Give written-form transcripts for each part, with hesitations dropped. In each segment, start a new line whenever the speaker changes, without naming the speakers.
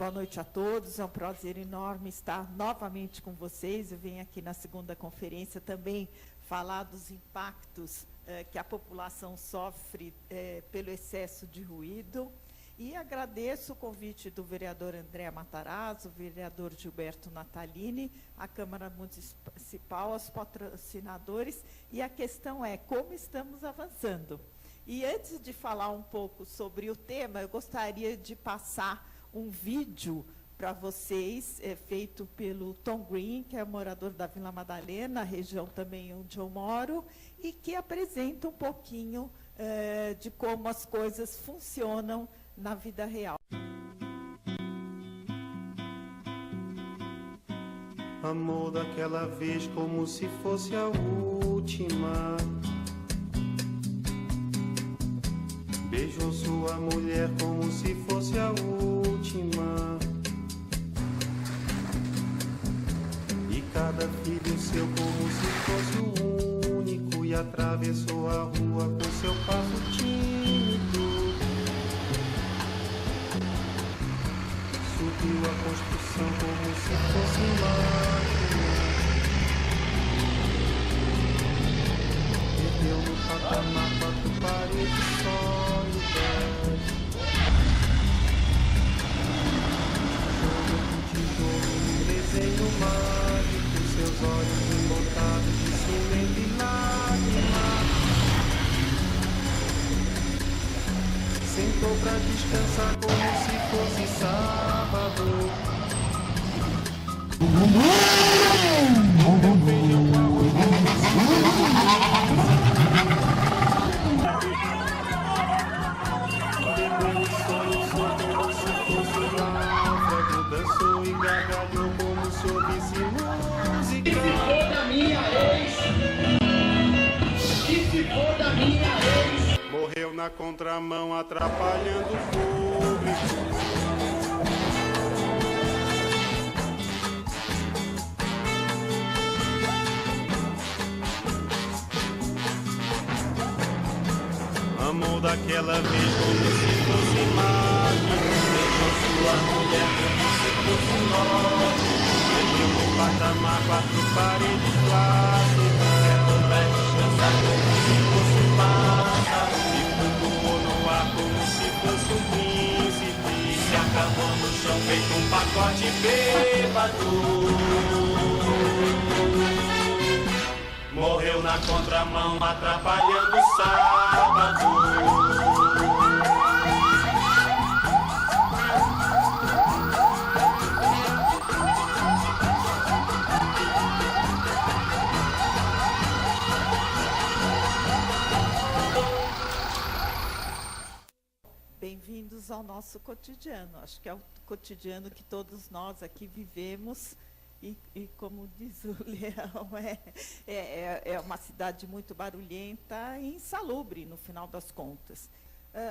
boa noite a todos. É um prazer enorme estar novamente com vocês. Eu venho aqui na segunda conferência também falar dos impactos que a população sofre pelo excesso de ruído. E agradeço o convite do vereador André Matarazzo, o vereador Gilberto Natalini, a Câmara Municipal, aos patrocinadores. E a questão é como estamos avançando. E antes de falar um pouco sobre o tema, eu gostaria de passar um vídeo para vocês, feito pelo Tom Green, que é morador da Vila Madalena, a região também onde eu moro, e que apresenta um pouquinho de como as coisas funcionam na vida real.
Amor daquela vez como se fosse a última. Beijou sua mulher como se fosse a última. E cada filho seu como se fosse o único. E atravessou a rua com seu passo tímido. Subiu a construção como se fosse máquina. Perdeu no patamar 4 paredes sólidas. Jogo de tijolo, um desenho mágico. Seus olhos embotados de cimento e lágrimas. Sentou pra descansar como se fosse sábado. Bebeu o sonho, soltou como se fosse náufrago. Dançou e gargalhou como se ouvisse música.
Que se for da minha ex, que se for da minha ex.
Morreu na contramão, atrapalhando o público. Amou daquela vez como se fosse mágico. Beijou sua mulher como se fosse nós. Perdeu no patamar 4 paredes plásticas. Certo vai descansar como se fosse pássaro. E flutuou no ar como se fosse um príncipe. E se acabou no chão feito um pacote bêbado. Morreu na contramão, atrapalhando o sábado.
Bem-vindos ao nosso cotidiano. Acho que é o cotidiano que todos nós aqui vivemos. E como diz o Leão, é uma cidade muito barulhenta e insalubre, no final das contas.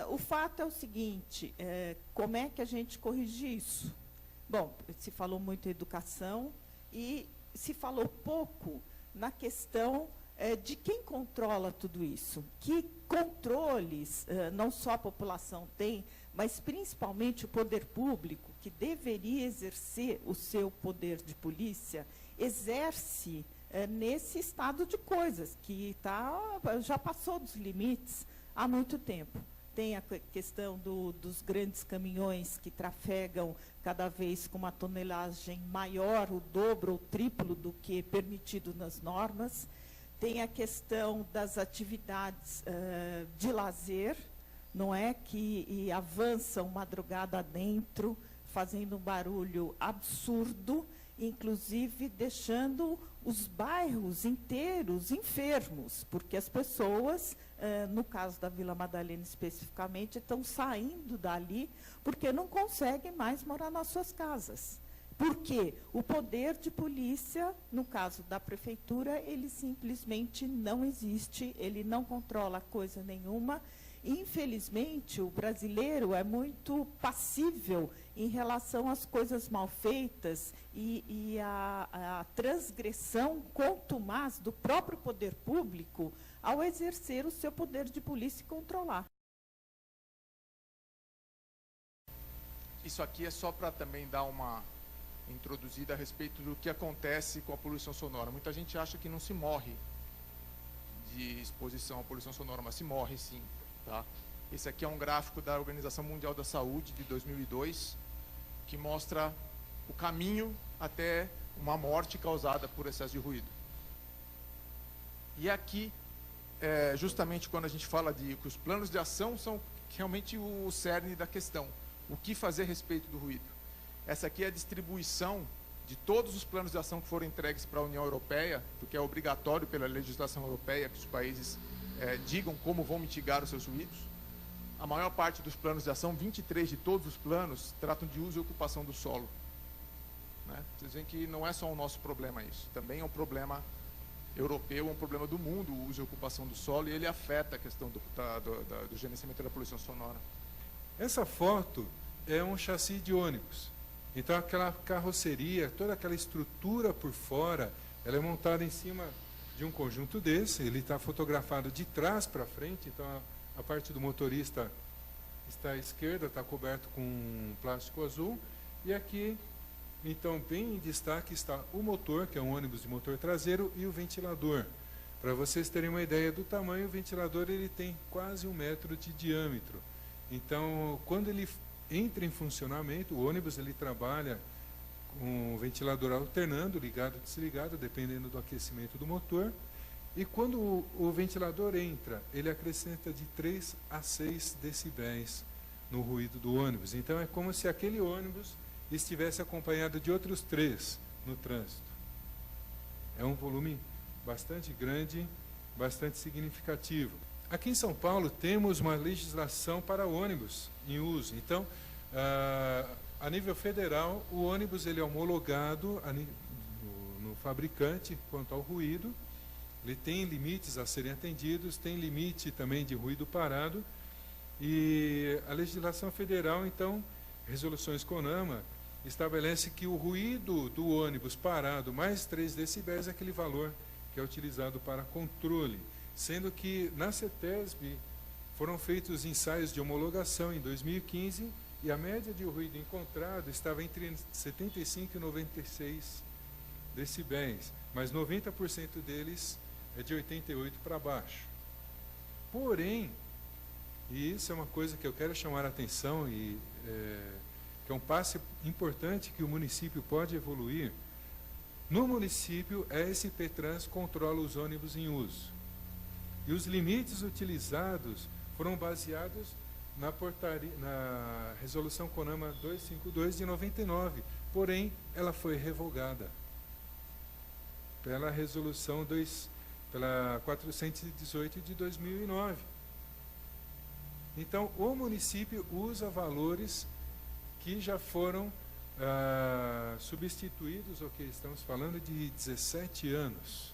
O fato é o seguinte, como é que a gente corrige isso? Bom, se falou muito em educação e se falou pouco na questão de quem controla tudo isso. Que controles não só a população tem, mas principalmente o poder público, que deveria exercer o seu poder de polícia, exerce nesse estado de coisas, que já passou dos limites há muito tempo. Tem a questão dos grandes caminhões que trafegam cada vez com uma tonelagem maior, o dobro ou triplo do que permitido nas normas. Tem a questão das atividades de lazer, não é, que avançam madrugada adentro, fazendo um barulho absurdo, inclusive deixando os bairros inteiros enfermos, porque as pessoas, no caso da Vila Madalena especificamente, estão saindo dali porque não conseguem mais morar nas suas casas. Porque o poder de polícia, no caso da prefeitura, ele simplesmente não existe, ele não controla coisa nenhuma. Infelizmente, o brasileiro é muito passível em relação às coisas mal feitas e a transgressão contumaz do próprio poder público ao exercer o seu poder de polícia e controlar.
Isso aqui é só para também dar uma introduzida a respeito do que acontece com a poluição sonora. Muita gente acha que não se morre de exposição à poluição sonora, mas se morre sim, tá? Esse aqui é um gráfico da Organização Mundial da Saúde de 2002, que mostra o caminho até uma morte causada por excesso de ruído. E aqui, justamente quando a gente fala de que os planos de ação são realmente o cerne da questão. O que fazer a respeito do ruído? Essa aqui é a distribuição de todos os planos de ação que foram entregues para a União Europeia, porque é obrigatório pela legislação europeia que os países digam como vão mitigar os seus ruídos. A maior parte dos planos de ação, 23 de todos os planos, tratam de uso e ocupação do solo. Né? Vocês veem que não é só o nosso problema isso, também é um problema europeu, é um problema do mundo, o uso e ocupação do solo, e ele afeta a questão do gerenciamento da poluição sonora.
Essa foto é um chassi de ônibus. Então aquela carroceria, toda aquela estrutura por fora, ela é montada em cima de um conjunto desse, ele está fotografado de trás para frente, então a parte do motorista está à esquerda, está coberto com plástico azul, e aqui, então, bem em destaque está o motor, que é um ônibus de motor traseiro, e o ventilador. Para vocês terem uma ideia do tamanho, o ventilador ele tem quase 1 metro de diâmetro. Então, quando ele entra em funcionamento, o ônibus ele trabalha com o ventilador alternando, ligado e desligado, dependendo do aquecimento do motor. E quando o ventilador entra, ele acrescenta de 3 a 6 decibéis no ruído do ônibus. Então é como se aquele ônibus estivesse acompanhado de outros 3 no trânsito. É um volume bastante grande, bastante significativo. Aqui em São Paulo temos uma legislação para ônibus em uso. Então, a nível federal, o ônibus ele é homologado no fabricante quanto ao ruído. Ele tem limites a serem atendidos, tem limite também de ruído parado. E a legislação federal, então, resoluções CONAMA, estabelece que o ruído do ônibus parado mais 3 decibéis é aquele valor que é utilizado para controle. Sendo que na CETESB foram feitos ensaios de homologação em 2015 e a média de ruído encontrado estava entre 75 e 96 decibéis, mas 90% deles é de 88 para baixo. Porém, e isso é uma coisa que eu quero chamar a atenção, e que é um passo importante que o município pode evoluir. No município, a SP Trans controla os ônibus em uso. E os limites utilizados foram baseados na resolução CONAMA 252 de 99, porém ela foi revogada pela resolução pela 418 de 2009. Então, o município usa valores que já foram substituídos, ok, estamos falando de 17 anos.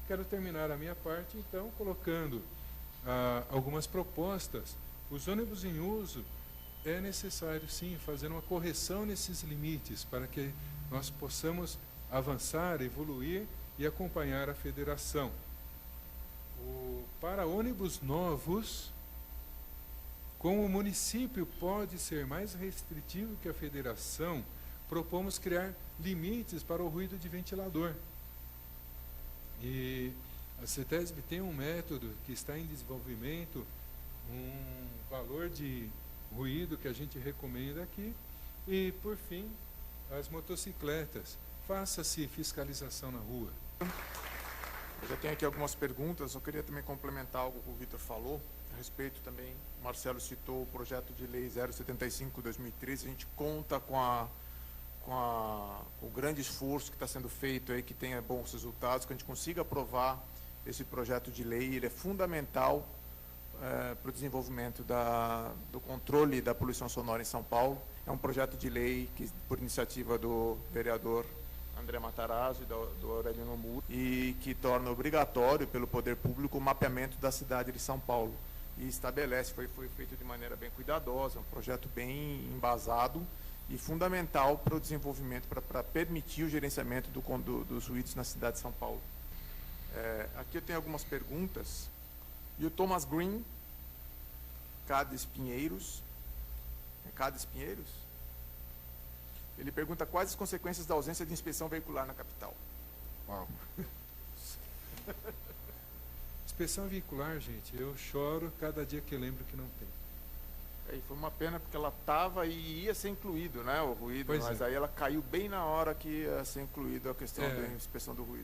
Quero terminar a minha parte, então, colocando algumas propostas. Os ônibus em uso, é necessário, sim, fazer uma correção nesses limites para que nós possamos avançar, evoluir e acompanhar a federação. Para ônibus novos, como o município pode ser mais restritivo que a federação, propomos criar limites para o ruído de ventilador. E a CETESB tem um método que está em desenvolvimento, um valor de ruído que a gente recomenda aqui. E, por fim, as motocicletas. Faça-se fiscalização na rua.
Eu já tenho aqui algumas perguntas, eu queria também complementar algo que o Vitor falou, a respeito também, o Marcelo citou o projeto de lei 075/2013, a gente conta com o grande esforço que está sendo feito aí, que tenha bons resultados, que a gente consiga aprovar esse projeto de lei. Ele é fundamental para o desenvolvimento do controle da poluição sonora em São Paulo. É um projeto de lei que, por iniciativa do vereador André Matarazzo e do Aureliano Muro, e que torna obrigatório pelo poder público o mapeamento da cidade de São Paulo. E estabelece, foi feito de maneira bem cuidadosa, um projeto bem embasado e fundamental para o desenvolvimento, para permitir o gerenciamento dos ruídos na cidade de São Paulo. Aqui eu tenho algumas perguntas. E o Thomas Green, Cades Pinheiros. É Cades Pinheiros? Ele pergunta quais as consequências da ausência de inspeção veicular na capital.
Uau. Inspeção veicular, gente, eu choro cada dia que eu lembro que não tem.
E foi uma pena porque ela estava e ia ser incluído, né, o ruído,
Pois
mas
é.
aí ela caiu bem na hora que ia ser incluído a questão
É.
da inspeção do ruído.